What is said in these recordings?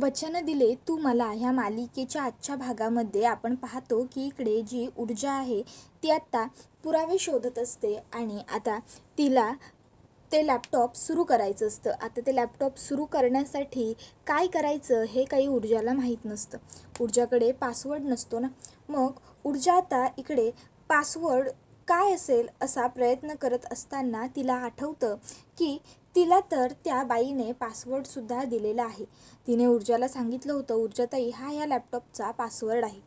वचन दिले तू मला ह्या मालिकेच्या आजच्या भागामध्ये आपण पाहतो की इकडे जी ऊर्जा आहे ती आत्ता पुरावे शोधत असते आणि आता तिला ते लॅपटॉप सुरू करायचं असतं. आता ते लॅपटॉप सुरू करण्यासाठी काय करायचं हे काही ऊर्जाला माहीत नसतं. ऊर्जाकडे पासवर्ड नसतो ना. मग ऊर्जा आता इकडे पासवर्ड काय असेल असा प्रयत्न करत असताना तिला आठवतं की तिला तर त्या बाईने पासवर्डसुद्धा दिलेला आहे. तिने ऊर्जाला सांगितलं होतं, ऊर्जाताई हा ह्या लॅपटॉपचा पासवर्ड आहे.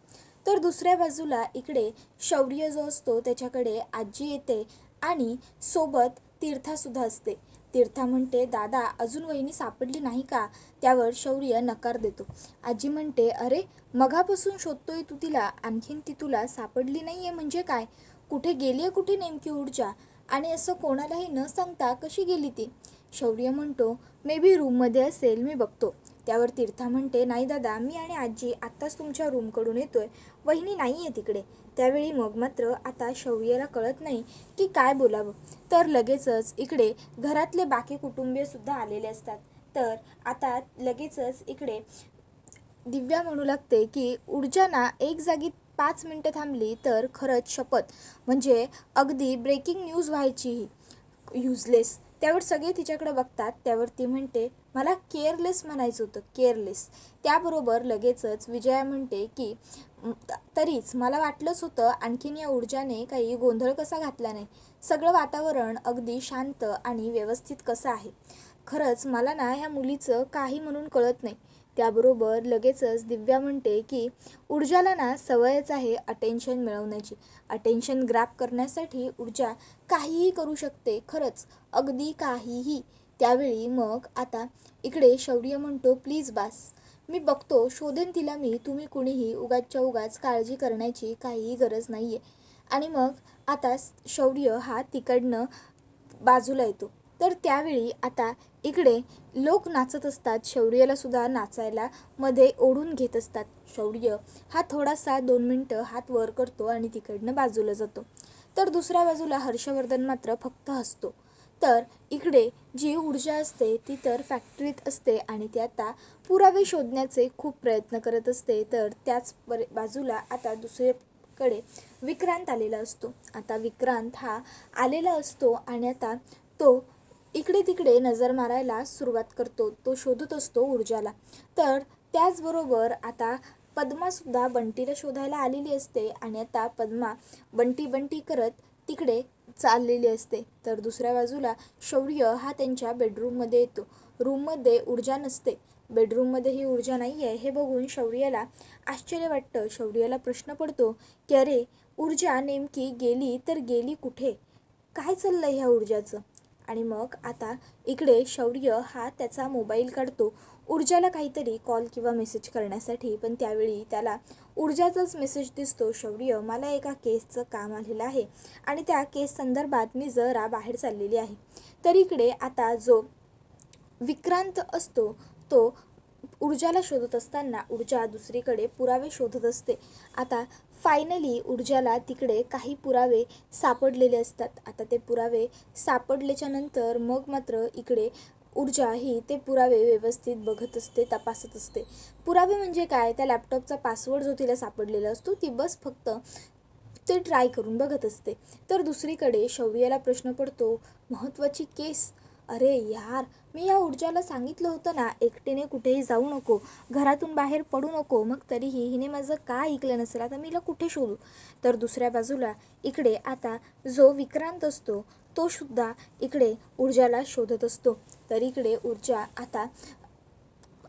तर दुसऱ्या बाजूला इकडे शौर्य जो असतो त्याच्याकडे आजी येते आणि सोबत तीर्थासुद्धा असते. तीर्था म्हणते, दादा अजून वहिनी सापडली नाही का? त्यावर शौर्य नकार देतो. आजी म्हणते, अरे मगापासून शोधतोय तू तिला, आणखीन ती तुला सापडली नाही आहे म्हणजे काय? कुठे गेली आहे कुठे नेमकी ऊर्जा? आणि असं कोणालाही न सांगता कशी गेली ती? शौर्य म्हणतो, मे बी रूममध्ये असेल, मी बघतो. त्यावर तीर्था म्हणते, नाही दादा, मी आणि आजी आत्ताच तुमच्या रूमकडून येतोय, वहिनी नाही आहे तिकडे. त्यावेळी मग मात्र आता शौर्याला कळत नाही की काय बोलावं. तर लगेचच इकडे घरातले बाकी कुटुंबीयसुद्धा आलेले असतात. तर आता लगेचच इकडे दिव्या म्हणू लागते की ऊर्जा ना एक जागी 5 मिनटं थांबली तर खरंच शपथ म्हणजे अगदी ब्रेकिंग न्यूज व्हायची ही. युजलेस. त्यावर सगळे तिच्याकडे बघतात. त्यावर ती म्हणते, मला केअरलेस म्हणायचं होतं, केअरलेस. त्याबरोबर लगेचच विजया म्हणते की तरीच मला वाटलंच होतं आणखीन या ऊर्जाने काही गोंधळ कसा घातला नाही. सगळं वातावरण अगदी शांत आणि व्यवस्थित कसं आहे. खरंच मला ना ह्या मुलीचं काही म्हणून कळत नाही. त्याबरोबर लगेचच दिव्या म्हणते की ऊर्जाला ना सवयच आहे अटेन्शन मिळवण्याची. अटेन्शन ग्रॅब करण्यासाठी ऊर्जा काहीही करू शकते, खरंच अगदी काहीही. त्यावेळी मग आता इकडे शौर्य म्हणतो, प्लीज बास, मी बघतो, शोधेन तिला मी, तुम्ही कुणीही उगाचच्या उगाच काळजी करण्याची काहीही गरज नाही आहे. आणि मग आता शौर्य हा तिकडनं बाजूला येतो. तर त्यावेळी आता इकडे लोक नाचत असतात. शौर्याला सुद्धा नाचायला मध्ये ओढून घेत असतात. शौर्य हा थोडासा 2 मिनटं हात वर करतो आणि तिकडनं बाजूला जातो. तर दुसऱ्या बाजूला हर्षवर्धन मात्र फक्त हसतो. तर इकडे जी ऊर्जा असते ती तर फॅक्टरीत असते आणि ती आता पुरावे शोधण्याचे खूप प्रयत्न करत असते. तर त्याच बाजूला आता दुसरीकडे विक्रांत आलेला असतो. आता विक्रांत हा आलेला असतो आणि आता तो इकडे तिकडे नजर मारायला सुरुवात करतो. तो शोधत असतो ऊर्जाला. तर त्याचबरोबर आता पद्मासुद्धा बंटीला शोधायला आलेली असते आणि आता पद्मा बंटी बंटी करत तिकडे चाललेली असते. तर दुसऱ्या बाजूला शौर्य हा त्यांच्या बेडरूममध्ये येतो. रूममध्ये ऊर्जा नसते. बेडरूममध्ये ही ऊर्जा नाही आहे हे बघून शौर्याला आश्चर्य वाटतं. शौर्याला प्रश्न पडतो की अरे ऊर्जा नेमकी गेली तर गेली कुठे? काय चाललं ह्या ऊर्जाचं? आणि मग आता इकडे शौर्य हा त्याचा मोबाईल काढतो ऊर्जाला काहीतरी कॉल किंवा मेसेज करण्यासाठी. पण त्यावेळी त्याला ऊर्जाचाच मेसेज दिसतो, शौर्य मला एका केसचं काम आलेलं आहे आणि त्या केस संदर्भात मी जरा बाहेर चाललेली आहे. तर इकडे आता जो विक्रांत असतो तो ऊर्जाला शोधत असताना ऊर्जा दुसरीकडे पुरावे शोधत असते. आता फायनली ऊर्जाला तिकडे काही पुरावे सापडलेले असतात. आता ते पुरावे सापडल्याच्या नंतर मग मात्र इकडे ऊर्जा ही ते पुरावे व्यवस्थित बघत असते, तपासत असते. पुरावे म्हणजे काय? त्या लॅपटॉपचा पासवर्ड जो तिला सापडलेला असतो ती बस फक्त ते ट्राय करून बघत असते. तर दुसरीकडे शौर्याला प्रश्न पडतो, महत्त्वाची केस? अरे यार, मी या ऊर्जाला सांगितलं होतं ना एकटीने कुठेही जाऊ नको, घरातून बाहेर पडू नको, मग तरीही हिने माझं का ऐकलं नसेल? आता मी हिला कुठे शोधू? तर दुसऱ्या बाजूला इकडे आता जो विक्रांत असतो तो सुद्धा इकडे ऊर्जाला शोधत असतो. तर इकडे ऊर्जा आता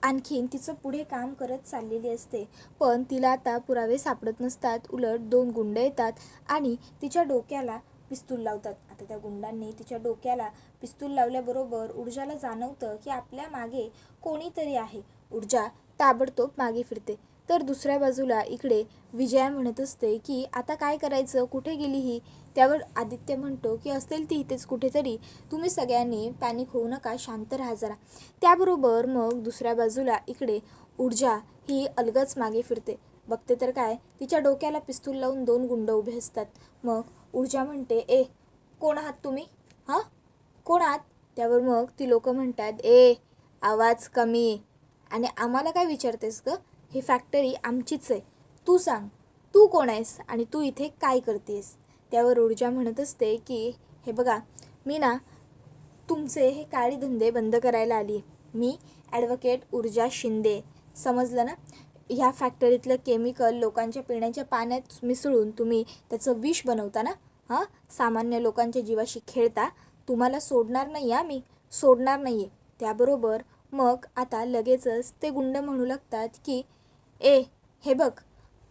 आणखीन तिचं पुढे काम करत चाललेली असते. पण तिला आता पुरावे सापडत नसतात. उलट 2 गुंड येतात आणि तिच्या डोक्याला पिस्तूल लावतात. आता त्या गुंडांनी तिच्या डोक्याला पिस्तूल लावल्याबरोबर ऊर्जाला जाणवतं की आपल्या मागे कोणीतरी आहे. ऊर्जा ताबडतोब मागे फिरते. तर दुसऱ्या बाजूला इकडे विजया म्हणत असते की आता काय करायचं, कुठे गेली ही? त्यावर आदित्य म्हणतो की असेल ती इथेच कुठेतरी, तुम्ही सगळ्यांनी पॅनिक होऊ नका, शांत राहा जरा. त्याबरोबर मग दुसऱ्या बाजूला इकडे ऊर्जा ही अलगच मागे फिरते. बघते तर काय, तिच्या डोक्याला पिस्तूल लावून 2 गुंड उभे असतात. मग ऊर्जा म्हणते, ए कोण आहात तुम्ही? हां, कोण आहात? त्यावर मग ती लोक म्हणतात, ए आवाज कमी, आणि आम्हाला काय विचारतेस ग? ही फॅक्टरी आमचीच आहे. तू सांग, तू कोण आहेस आणि तू इथे काय करतेस? त्यावर ऊर्जा म्हणत असते की हे बघा, मी ना तुमचे हे काळे धंदे बंद करायला आली आहे. मी ॲडव्होकेट ऊर्जा शिंदे, समजलं ना? ह्या फॅक्टरीतलं केमिकल लोकांच्या पिण्याच्या पाण्यात मिसळून तुम्ही त्याचं विष बनवता ना? हां, सामान्य लोकांच्या जीवाशी खेळता. तुम्हाला सोडणार नाही, मी सोडणार नाही आहे. त्याबरोबर मग आता लगेचच ते गुंड म्हणू लागतात की हे बघ,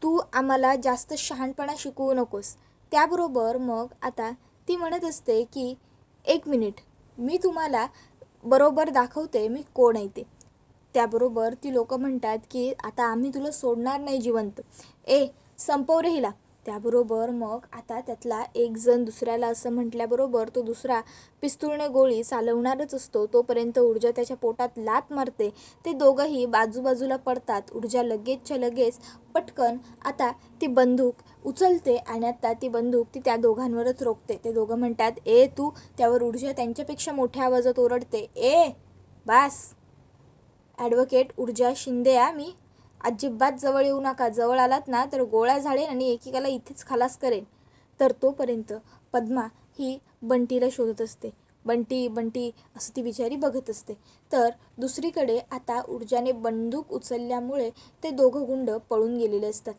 तू आम्हाला जास्त शहाणपणा शिकवू नकोस. त्याबरोबर मग आता ती म्हणत असते की 1 मिनिट, मी तुम्हाला बरोबर दाखवते मी कोण आहे ते. त्याबरोबर ती लोक म्हणतात की आता आम्ही तुला सोडणार नाही जिवंत. संपव रे हिला. त्याबरोबर मग आता त्यातला एक जण दुसऱ्याला असं म्हटल्याबरोबर तो दुसरा पिस्तूलने गोळी चालवणारच असतो. तोपर्यंत ऊर्जा त्याच्या पोटात लात मारते. ते दोघंही बाजूबाजूला पडतात. ऊर्जा लगेचच्या लगेच पटकन आता ती बंदूक उचलते आणि आता ती बंदूक ती त्या दोघांवरच रोखते. ते दोघं म्हणतात तू. त्यावर ऊर्जा त्यांच्यापेक्षा मोठ्या आवाजात ओरडते, बास. ॲडव्होकेट ऊर्जा शिंदे मी अजिबात जवळ येऊ नका. जवळ आलात ना तर गोळ्या झाडेन आणि एकेकाला इथेच खलास करेन. तर तोपर्यंत पद्मा ही बंटीला शोधत असते. बंटी बंटी असं ती बिचारी बघत असते. तर दुसरीकडे आता ऊर्जाने बंदूक उचलल्यामुळे ते दोघं गुंड पळून गेलेले असतात.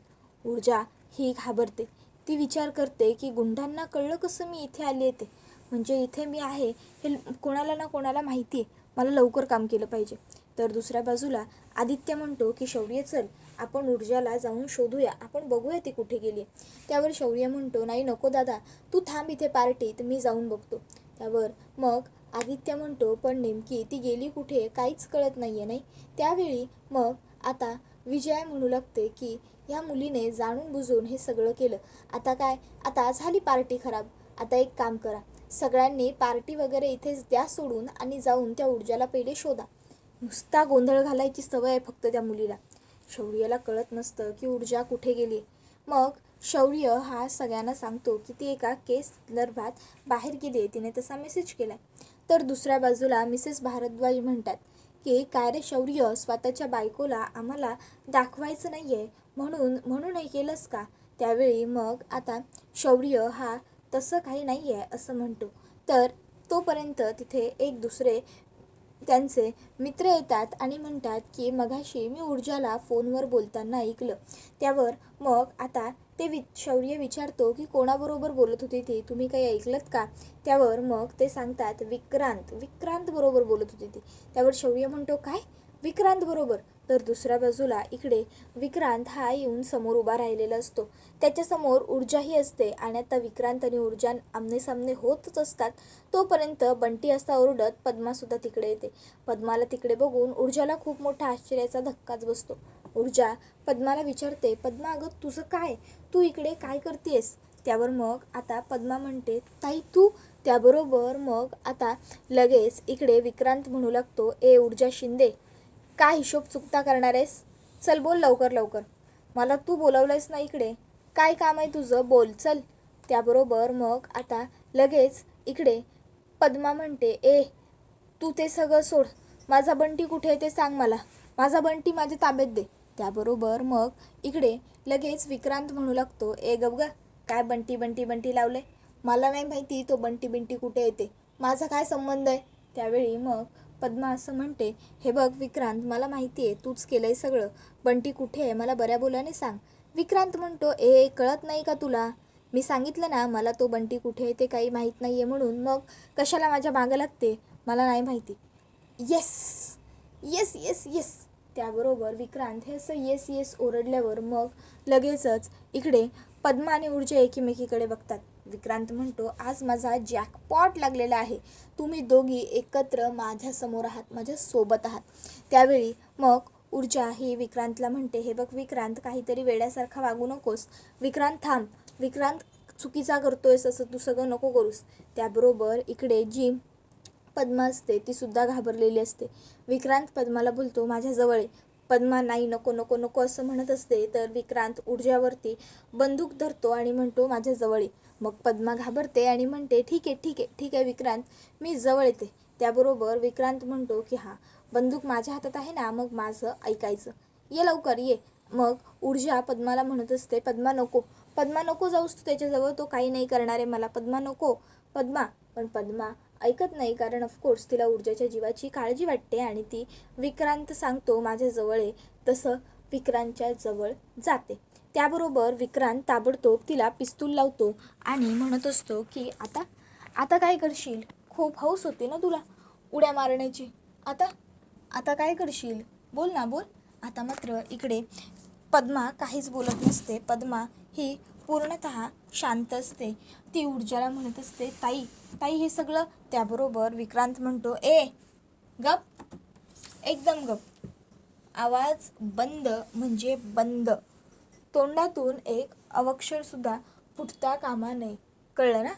ऊर्जा ही घाबरते. ती विचार करते की गुंडांना कळलं कसं मी इथे आले ते? म्हणजे इथे मी आहे हे कोणाला ना कोणाला माहिती आहे. मला लवकर काम केलं पाहिजे. तर दुसऱ्या बाजूला आदित्य म्हणतो की शौर्य चल, आपण ऊर्जाला जाऊन शोधूया, आपण बघूया ती कुठे गेली. त्यावर शौर्य म्हणतो नाही नको दादा, तू थांब इथे पार्टीत, मी जाऊन बघतो. त्यावर मग आदित्य म्हणतो पण नेमकी ती गेली कुठे काहीच कळत नाहीये नाही. त्यावेळी मग आता विजया म्हणू लागते की ह्या मुलीने जाणून बुजून हे सगळं केलं. आता काय, आता झाली पार्टी खराब. आता एक काम करा, सगळ्यांनी पार्टी वगैरे इथेच द्या सोडून आणि जाऊन त्या ऊर्जाला पहिले शोधा. नुसता गोंधळ घालायची सवय आहे फक्त त्या मुलीला. शौर्याला कळत नसतं की ऊर्जा कुठे गेली. मग शौर्य हा सगळ्यांना सांगतो की ती एका केस संदर्भात बाहेर गेली आहे, तिने तसा मेसेज केला. तर दुसऱ्या बाजूला मिसेस भारद्वाज म्हणतात की काय रे शौर्य, स्वतःच्या बायकोला आम्हाला दाखवायचं नाही आहे म्हणून हे केलंस का? त्यावेळी मग आता शौर्य हा तसं काही नाही आहे असं म्हणतो. तर तोपर्यंत तिथे एक दुसरे त्यांचे मित्र येतात आणि म्हणतात की मगाशी मी ऊर्जाला फोनवर बोलताना ऐकलं. त्यावर मग आता ते शौर्य विचारतो की कोणाबरोबर बोलत होती ती, तुम्ही काही ऐकलत का? त्यावर मग ते सांगतात विक्रांत बरोबर बोलत होती ती. त्यावर शौर्य म्हणतो काय, विक्रांत बरोबर? तर दुसऱ्या बाजूला इकडे विक्रांत हा येऊन समोर उभा राहिलेला असतो. त्याच्यासमोर ऊर्जाही असते आणि आता विक्रांत आणि ऊर्जा आमनेसामने होतच असतात. तोपर्यंत बंटी असा ओरडत पद्मासुद्धा तिकडे येते. पद्माला तिकडे बघून ऊर्जाला खूप मोठा आश्चर्याचा धक्काच बसतो. ऊर्जा पद्माला विचारते, पद्मा अगं तुझं काय, तू इकडे काय करतेस? त्यावर मग आता पद्मा म्हणते ताई तू. त्याबरोबर मग आता लगेच इकडे विक्रांत म्हणू लागतो, ऊर्जा शिंदे, काय हिशोब चुकता करणार आहेस? चल बोल लवकर लवकर, मला तू बोलवलंयस ना इकडे, काय काम आहे तुझं, बोल चल. त्याबरोबर मग आता लगेच इकडे पद्मा म्हणते तू ते सगळं सोड, माझा बंटी कुठे आहे ते सांग मला, माझा बंटी माझ्या ताब्यात दे. त्याबरोबर मग इकडे लगेच विक्रांत म्हणू लागतो, गबगा, काय बंटी बंटी बंटी लावलंय? मला नाही माहिती तो बंटी बिंटी कुठे येते, माझा काय संबंध आहे? त्यावेळी मग पद्मा असं म्हणते, हे बघ विक्रांत, मला माहिती आहे तूच केलंय सगळं, बंटी कुठे आहे मला बऱ्या बोलाने सांग. विक्रांत म्हणतो, कळत नाही का तुला? मी सांगितलं ना मला तो बंटी कुठे आहे ते काही माहीत नाही आहे म्हणून, मग कशाला माझ्या मागं लागते? मला नाही माहिती. Yes yes yes yes. त्याबरोबर विक्रांत हे असं येस येस ओरडल्यावर मग लगेचच इकडे पद्मा आणि ऊर्जा एकीमेकीकडे बघतात. विक्रांत म्हणतो, आज माझा जॅकपॉट लागलेला आहे, तुम्ही दोघी एकत्र माझ्यासमोर आहात, माझ्यासोबत आहात. त्यावेळी मग ऊर्जा ही विक्रांतला म्हणते, हे बघ विक्रांत, काहीतरी वेड्यासारखा वागू नकोस. विक्रांत थांब, विक्रांत चुकीचा करतोयस, असं तू सगळं नको करूस. त्याबरोबर इकडे जी पद्मा असते ती सुद्धा घाबरलेली असते. विक्रांत पद्माला बोलतो, माझ्याजवळ आहे. पद्मा नाही, नको नको नको असं म्हणत असते. तर विक्रांत ऊर्जावरती बंदूक धरतो आणि म्हणतो, माझ्याजवळ आहे. मग पद्मा घाबरते आणि म्हणते, ठीक आहे ठीक आहे ठीक आहे विक्रांत, मी जवळ येते. त्याबरोबर विक्रांत म्हणतो की बंदूक माझ्या हातात आहे ना, मग माझं ऐकायचं. ये लवकर ये. मग ऊर्जा पद्माला म्हणत असते, पद्मा नको, पद्मा नको जाऊस तू त्याच्याजवळ, तो काही नाही करणार आहे मला, पद्मा नको, पद्मा. पण पद्मा ऐकत नाही, कारण ऑफकोर्स तिला ऊर्जाच्या जीवाची काळजी वाटते आणि ती विक्रांत सांगतो माझ्या जवळ आहे तसं विक्रांतच्या जवळ जाते. त्याबरोबर विक्रांत ताबडतोब तिला पिस्तूल लावतो आणि म्हणत असतो की आता आता काय करशील? खूप हौस होती ना तुला उड्या मारण्याची, आता आता काय करशील? बोल ना बोल. आता मात्र इकडे पद्मा काहीच बोलत नसते. पद्मा ही पूर्णतः शांत असते. ती ऊर्जाला म्हणत असते, ताई ताई हे सगळं. त्याबरोबर विक्रांत म्हणतो, ए गप, एकदम गप, आवाज बंद म्हणजे बंद, तोंडातून एक अवक्षरसुद्धा फुटता कामा नये, कळलं ना?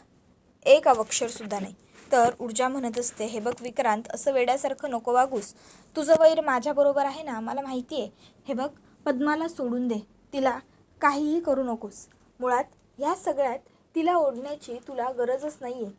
एक अवक्षरसुद्धा नाही. तर ऊर्जा म्हणत असते, हे बघ विक्रांत, असं वेड्यासारखं नको वागूस, तुझं वैर माझ्याबरोबर आहे ना, मला माहिती आहे. हे बघ पद्माला सोडून दे, तिला काहीही करू नकोस. मुळात ह्या सगळ्यात तिला ओढण्याची तुला गरजच नाही आहे.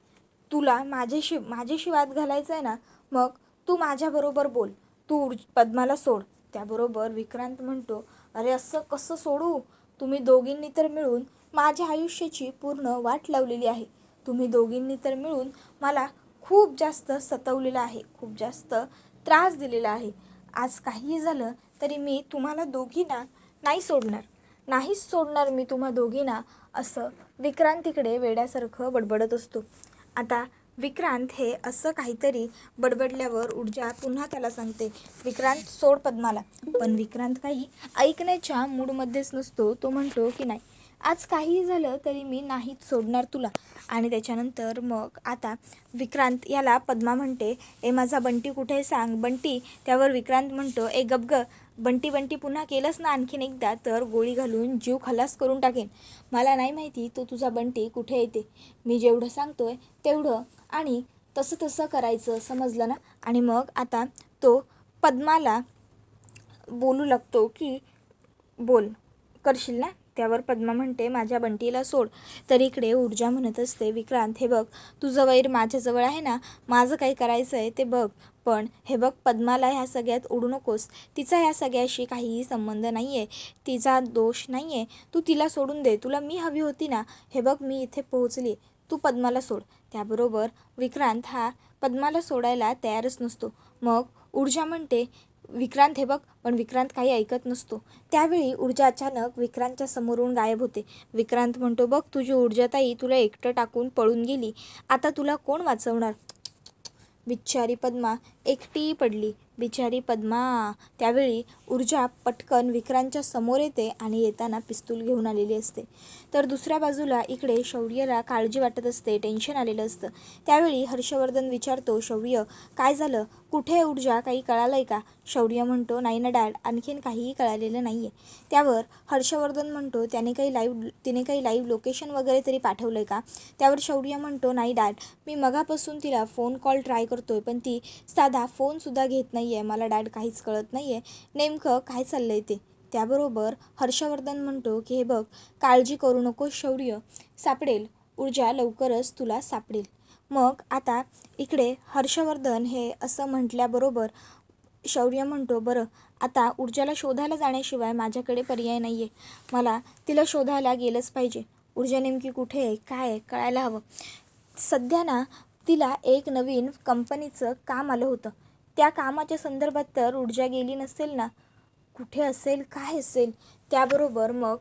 तुला माझ्याशी वाद घालायचा आहे ना, मग तू माझ्याबरोबर बोल, तू पद्माला सोड. त्याबरोबर विक्रांत म्हणतो, अरे असं कसं सोडू? तुम्ही दोघींनी तर मिळून माझ्या आयुष्याची पूर्ण वाट लावलेली आहे. तुम्ही दोघींनी तर मिळून मला खूप जास्त सतवलेलं आहे, खूप जास्त त्रास दिलेला आहे. आज काहीही झालं तरी मी तुम्हाला दोघींना नाही सोडणार, नाहीच सोडणार मी तुम्हा दोघींना, असं विक्रांत तिकडे वेड्यासारखं बडबडत असतो. आता विक्रांत हे असं काहीतरी बडबडल्यावर ऊर्जा पुन्हा त्याला सांगते, विक्रांत सोड पद्माला. पण विक्रांत काही ऐकण्याच्या मूडमध्येच नसतो. तो म्हणतो की नाही, आज काहीही झालं तरी मी नाहीच सोडणार तुला. आणि त्याच्यानंतर मग आता विक्रांत याला पद्मा म्हणते, ए माझा बंटी कुठे सांग बंटी. त्यावर विक्रांत म्हणतो, ए गप ग बंटी, बंटी पुन्हा केलंस ना आणखीन एकदा तर गोळी घालून जीव खलास करून टाकेन. मला नाही माहिती तो तुझा बंटी कुठे येते, मी जेवढं सांगतोय तेवढं आणि तसं तसं करायचं, समजलं ना? आणि मग आता तो पद्माला बोलू लागतो की बोल, करशील ना? त्यावर पद्मा म्हणते, माझ्या बंटीला सोड. तर इकडे ऊर्जा म्हणत असते, विक्रांत हे बघ तुझं वैर माझ्याजवळ आहे ना, माझं काही करायचं आहे ते बघ, पण हे बघ पद्माला ह्या सगळ्यात ओढू नकोस. तिचा ह्या सगळ्याशी काहीही संबंध नाही आहे, तिचा दोष नाही आहे. तू तिला सोडून दे, तुला मी हवी होती ना, हे बघ मी इथे पोहोचली, तू पद्माला सोड. त्याबरोबर विक्रांत हा पद्माला सोडायला तयारच नसतो. मग ऊर्जा म्हणते, विक्रांत हे बघ, पण विक्रांत काही ऐकत नसतो. त्यावेळी ऊर्जा अचानक विक्रांतच्या समोरून गायब होते. विक्रांत म्हणतो, बघ तुझी ऊर्जाताई तुला एकटं टाकून पळून गेली, आता तुला कोण वाचवणार? बिचारी पद्मा एकटी पडली, बिचारी पद्मा. त्यावेळी ऊर्जा पटकन विक्रांतच्या समोर येते आणि येताना पिस्तूल घेऊन आलेली असते. तर दुसऱ्या बाजूला इकडे शौर्यला काळजी वाटत असते, टेन्शन आलेलं असतं. त्यावेळी हर्षवर्धन विचारतो, शौर्य काय झालं, कुठे आहे ऊर्जा, काही कळालं आहे का? शौर्य म्हणतो, नाही ना डॅड, आणखीन काहीही कळालेलं नाही आहे. त्यावर हर्षवर्धन म्हणतो, तिने काही लाईव्ह लोकेशन वगैरे तरी पाठवलं आहे का? त्यावर शौर्य म्हणतो, नाही डॅड, मी मगापासून तिला फोन कॉल ट्राय करतोय, पण ती साधा फोनसुद्धा घेत नाही आहे. मला डॅड काहीच कळत नाही आहे नेमकं काय चाललं आहे ते. त्याबरोबर हर्षवर्धन म्हणतो की हे बघ, काळजी करू नको शौर्य, सापडेल, ऊर्जा लवकरच तुला सापडेल. मग आता इकडे हर्षवर्धन हे असं म्हटल्याबरोबर शौर्य म्हणतो, बरं आता ऊर्जाला शोधायला जाण्याशिवाय माझ्याकडे पर्याय नाही आहे, मला तिला शोधायला गेलंच पाहिजे. ऊर्जा नेमकी कुठे आहे, काय आहे, कळायला हवं. सध्या ना तिला एक नवीन कंपनीचं काम आलं होतं, त्या कामाच्या संदर्भात तर ऊर्जा गेली नसेल ना, कुठे असेल, काय असेल? त्याबरोबर मग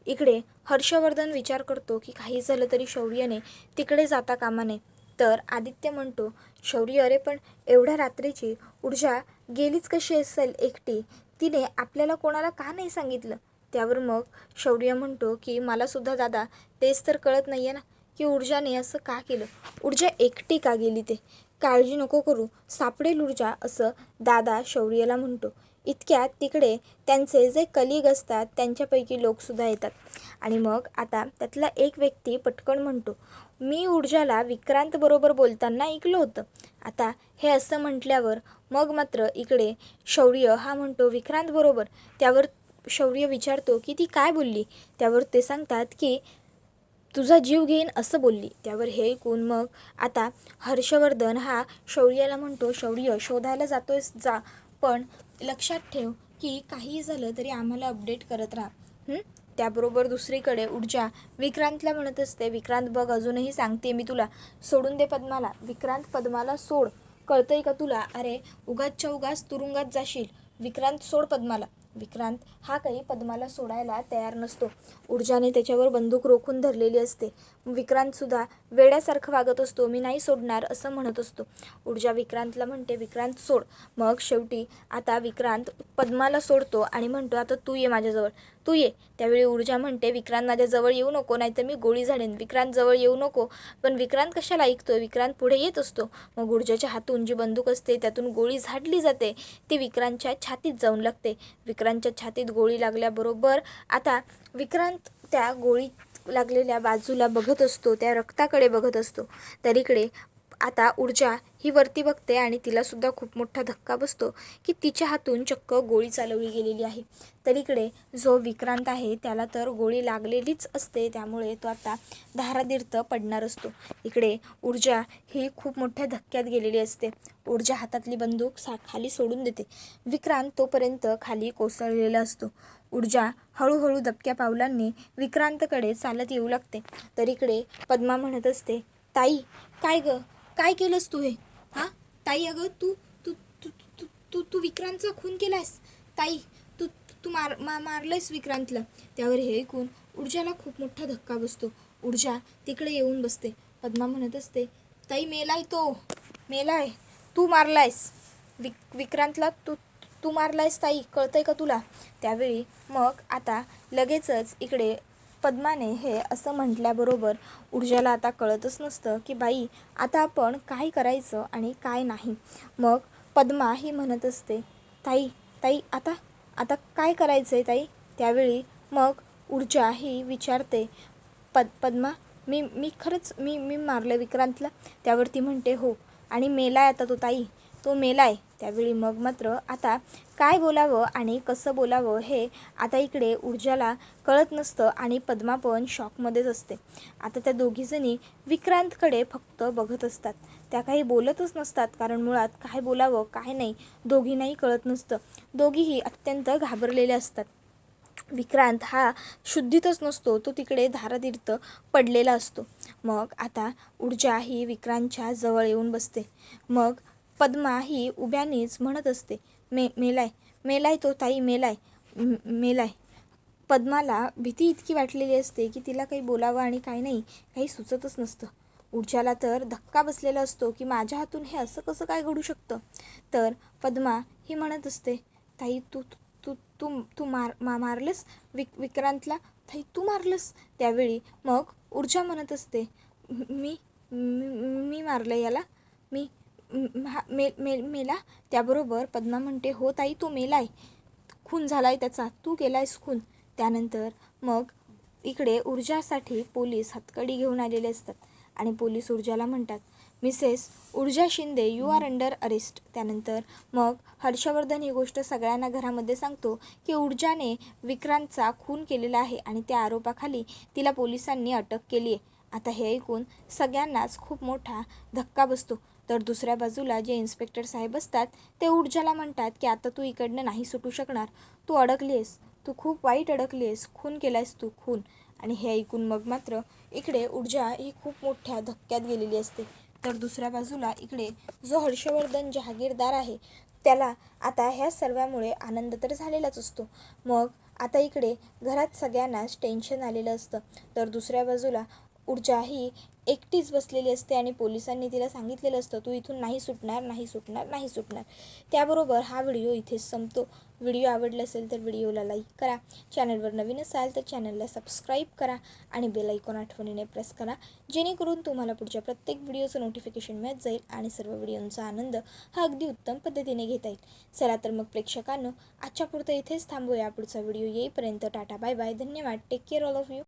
इकडे हर्षवर्धन विचार करतो की काही झालं तरी शौर्यने तिकडे जाता कामा नये. तर आदित्य म्हणतो, शौर्य अरे पण एवढ्या रात्रीची ऊर्जा गेलीच कशी असेल एकटी, तिने आपल्याला कोणाला का नाही सांगितलं? त्यावर मग शौर्य म्हणतो की मलासुद्धा दादा तेच तर कळत नाही आहे ना, की ऊर्जाने असं का केलं, ऊर्जा एकटी का गेली ते. काळजी नको करू, सापडेल ऊर्जा, असं दादा शौर्यला म्हणतो. इतक्यात तिकडे त्यांचे जे कलिग असतात त्यांच्यापैकी लोकसुद्धा येतात. आणि मग आता त्यातला एक व्यक्ती पटकन म्हणतो, मी ऊर्जाला विक्रांतबरोबर बोलताना ऐकलं होतं. आता हे असं म्हटल्यावर मग मात्र इकडे शौर्य हा म्हणतो, विक्रांतबरोबर? त्यावर शौर्य विचारतो की ती काय बोलली? त्यावर ते सांगतात की तुझा जीव घेईन असं बोलली. त्यावर हे ऐकून मग आता हर्षवर्धन हा शौर्याला म्हणतो, शौर्य शोधायला जातोयस जा, पण लक्षात ठेव की काहीही झालं तरी आम्हाला अपडेट करत राहा. त्याबरोबर दुसरीकडे ऊर्जा विक्रांतला म्हणत असते, विक्रांत बघ अजूनही सांगते मी तुला, सोडून दे पद्माला. विक्रांत पद्माला सोड, कळतंय का तुला? अरे उगाचच्या उगाच तुरुंगात जाशील. विक्रांत सोड पद्माला. विक्रांत हा काही पद्माला सोडायला तयार नसतो. ऊर्जाने त्याच्यावर बंदूक रोखून धरलेली असते. विक्रांतसुद्धा वेड्यासारखं वागत असतो. मी नाही सोडणार असं म्हणत असतो. ऊर्जा विक्रांतला म्हणते, विक्रांत सोड. मग शेवटी आता विक्रांत पद्माला सोडतो आणि म्हणतो, आता तू ये माझ्याजवळ, तू ये. त्यावेळी ऊर्जा म्हणते, विक्रांत माझ्याजवळ येऊ नको, नाहीतर मी गोळी झाडेन. विक्रांत जवळ येऊ नको. पण विक्रांत कशाला ऐकतोय? विक्रांत पुढे येत असतो. मग ऊर्जाच्या हातून जी बंदूक असते त्यातून गोळी झाडली जाते. ती विक्रांतच्या छातीत जाऊन लागते. विक्रांतच्या छातीत गोळी लागल्याबरोबर आता विक्रांत त्या गोळी लागलेल्या बाजूला बघत असतो, त्या रक्ताकडे बघत असतो. तर इकडे आता ऊर्जा ही वरती बघते आणि तिलासुद्धा खूप मोठा धक्का बसतो की तिच्या हातून चक्क गोळी चालवली गेलेली आहे. तर इकडे जो विक्रांत आहे त्याला तर गोळी लागलेलीच असते, त्यामुळे तो आता धारातीर्थी पडणार असतो. इकडे ऊर्जा ही खूप मोठ्या धक्क्यात गेलेली असते. ऊर्जा हातातली बंदूक खाली सोडून देते. विक्रांत तोपर्यंत खाली कोसळलेला असतो. ऊर्जा हळूहळू दबक्या पावलांनी विक्रांतकडे चालत येऊ लागते. तर इकडे पद्मा म्हणत असते, ताई काय ग, काय केलंस तू हे? हां ताई, अगं तू तू तू तू तू तू विक्रांतचा खून केलास ताई, तू तू मारलंयस विक्रांतला. त्यावर हे ऐकून ऊर्जाला खूप मोठा धक्का बसतो. ऊर्जा तिकडे येऊन बसते. पद्मा म्हणत असते, ताई मेलाय तो, मेलाय, तू मारलायस विक्रांतला, तू मारलायस ताई, कळतंय का तुला? त्यावेळी मग आता लगेचच इकडे पद्माने हे असं म्हटल्याबरोबर ऊर्जाला आता कळतच नसतं की बाई आता आपण काय करायचं आणि काय नाही. मग पद्मा ही म्हणत असते, ताई ताई आता आता काय करायचं आहे ताई? त्यावेळी मग ऊर्जा ही विचारते, पद्मा मी मी खरंच मी मी मारलं विक्रांतला? त्यावरती म्हणते, हो, आणि मेलाय आता तो ताई, तो मेलाय. त्यावेळी मग मात्र आता काय बोलावं आणि कसं बोलावं हे आता इकडे ऊर्जाला कळत नसतं आणि पद्मा पण शॉकमध्येच असते. आता त्या दोघीजणी विक्रांतकडे फक्त बघत असतात. त्या काही बोलतच नसतात, कारण मुळात काय बोलावं काय नाही दोघींनाही कळत नसतं. दोघीही अत्यंत घाबरलेल्या असतात. विक्रांत हा शुद्धीतच नसतो, तो तिकडे धारातीर्थ पडलेला असतो. मग आता ऊर्जा ही विक्रांतच्या जवळ येऊन बसते. मग पद्मा ही उभ्यानेच म्हणत असते, मेलाय, मेलाय तो ताई, मेलाय, मेलाय. पद्माला भीती इतकी वाटलेली असते की तिला काही बोलावं आणि काही नाही, काही सुचतच नसतं. ऊर्जाला तर धक्का बसलेला असतो की माझ्या हातून हे असं कसं काय घडू शकतं. तर पद्मा ही म्हणत असते, ताई तू तू तू तू मारलंस विक्रांतला, ताई तू मारलंस? त्यावेळी मग ऊर्जा म्हणत असते, मी मी मारलं याला, मी मेला? त्याबरोबर पद्मा म्हणते, हो ताई तो मेलाय, खून झालाय त्याचा, तू केलायस खून. त्यानंतर मग इकडे ऊर्जासाठी पोलीस हातकडी घेऊन आलेले असतात आणि पोलीस ऊर्जाला म्हणतात, Mrs Urja Shinde, you are under arrest. त्यानंतर मग हर्षवर्धन ही गोष्ट सगळ्यांना घरामध्ये सांगतो की ऊर्जाने विक्रांतचा खून केलेला आहे आणि त्या आरोपाखाली तिला पोलिसांनी अटक केली आहे. आता हे ऐकून सगळ्यांनाच खूप मोठा धक्का बसतो. तर दुसऱ्या बाजूला जे इन्स्पेक्टर साहेब असतात ते ऊर्जाला म्हणतात की आता तू इकडनं नाही सुटू शकणार, तू अडकली आहेस, तू खूप वाईट अडकली आहेस, खून केलायस तू, खून. आणि हे ऐकून मग मात्र इकडे ऊर्जा ही खूप मोठ्या धक्क्यात गेलेली असते. तर दुसऱ्या बाजूला इकडे जो हर्षवर्धन जहागीरदार आहे त्याला आता ह्या सर्वामुळे आनंद तर झालेलाच असतो. मग आता इकडे घरात सगळ्यांनाच टेन्शन आलेलं असतं. तर दुसऱ्या बाजूला ऊर्जा ही एकटीच बसलेली असते आणि पोलिसांनी तिला सांगितलेलं असतं, तू इथून नाही सुटणार, नाही सुटणार, नाही सुटणार. त्याबरोबर हा व्हिडिओ इथेच संपतो. व्हिडिओ आवडला असेल तर व्हिडिओला लाईक करा, चॅनलवर नवीन असाल तर चॅनलला सबस्क्राईब करा आणि बेल आयकॉन आठवणीने प्रेस करा, जेणेकरून तुम्हाला पुढच्या प्रत्येक व्हिडिओचं नोटिफिकेशन मिळत जाईल आणि सर्व व्हिडिओंचा आनंद हा अगदी उत्तम पद्धतीने घेता येईल. चला तर मग प्रेक्षकांनो, आजच्या पुरतं इथेच थांबूया. पुढचा व्हिडिओ येईपर्यंत टाटा बाय बाय, धन्यवाद, take care all of you.